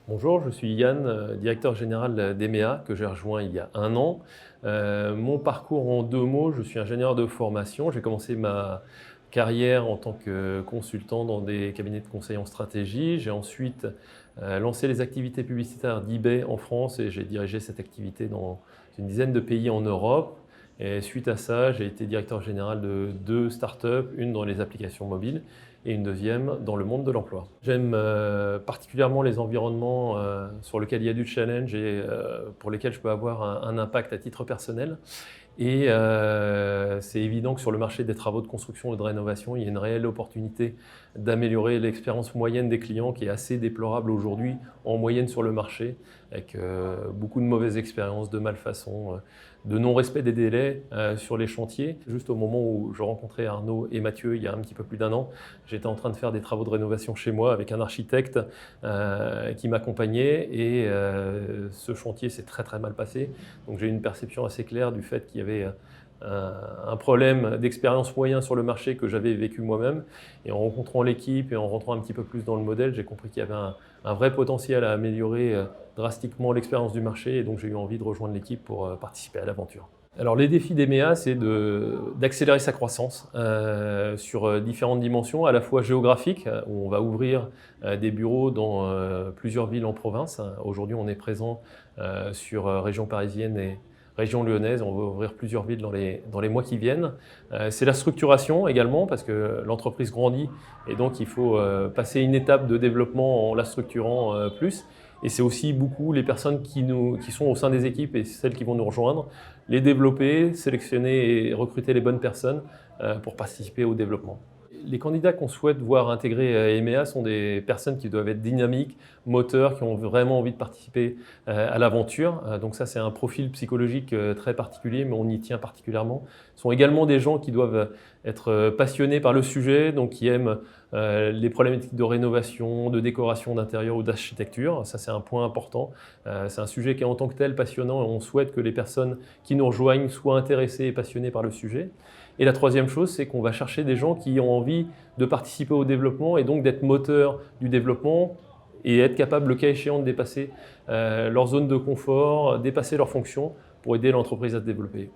Bonjour, je suis Yann, directeur général d'EMEA, que j'ai rejoint il y a 1 an. Mon parcours en 2 mots, je suis ingénieur de formation. J'ai commencé ma carrière en tant que consultant dans des cabinets de conseil en stratégie. J'ai ensuite lancé les activités publicitaires d'eBay en France et j'ai dirigé cette activité dans une dizaine de pays en Europe. Et suite à ça, j'ai été directeur général de 2 startups, une dans les applications mobiles et une deuxième dans le monde de l'emploi. J'aime particulièrement les environnements sur lesquels il y a du challenge et pour lesquels je peux avoir un impact à titre personnel. Et c'est évident que sur le marché des travaux de construction et de rénovation, il y a une réelle opportunité d'améliorer l'expérience moyenne des clients qui est assez déplorable aujourd'hui en moyenne sur le marché, avec beaucoup de mauvaises expériences, de malfaçons, de non-respect des délais sur les chantiers. Juste au moment où je rencontrais Arnaud et Mathieu il y a un petit peu plus d'1 an, j'étais en train de faire des travaux de rénovation chez moi avec un architecte qui m'accompagnait et ce chantier s'est très très mal passé. Donc j'ai eu une perception assez claire du fait qu'il y avait un problème d'expérience moyen sur le marché que j'avais vécu moi-même. Et en rencontrant l'équipe et en rentrant un petit peu plus dans le modèle, j'ai compris qu'il y avait un vrai potentiel à améliorer drastiquement l'expérience du marché. Et donc j'ai eu envie de rejoindre l'équipe pour participer à l'aventure. Alors les défis d'EMEA, c'est d'accélérer sa croissance sur différentes dimensions, à la fois géographiques, où on va ouvrir des bureaux dans plusieurs villes en province. Aujourd'hui, on est présent sur région parisienne et région lyonnaise. On va ouvrir plusieurs villes dans les mois qui viennent. C'est la structuration également, parce que l'entreprise grandit et donc il faut passer une étape de développement en la structurant plus. Et c'est aussi beaucoup les personnes qui sont au sein des équipes et celles qui vont nous rejoindre, les développer, sélectionner et recruter les bonnes personnes pour participer au développement. Les candidats qu'on souhaite voir intégrer EMEA sont des personnes qui doivent être dynamiques, moteurs, qui ont vraiment envie de participer à l'aventure. Donc ça, c'est un profil psychologique très particulier, mais on y tient particulièrement. Ce sont également des gens qui doivent être passionnés par le sujet, donc qui aiment les problématiques de rénovation, de décoration d'intérieur ou d'architecture. Ça, c'est un point important. C'est un sujet qui est en tant que tel passionnant et on souhaite que les personnes qui nous rejoignent soient intéressées et passionnées par le sujet. Et la troisième chose, c'est qu'on va chercher des gens qui ont envie de participer au développement et donc d'être moteurs du développement et être capables, le cas échéant, de dépasser leur zone de confort, dépasser leurs fonctions pour aider l'entreprise à se développer.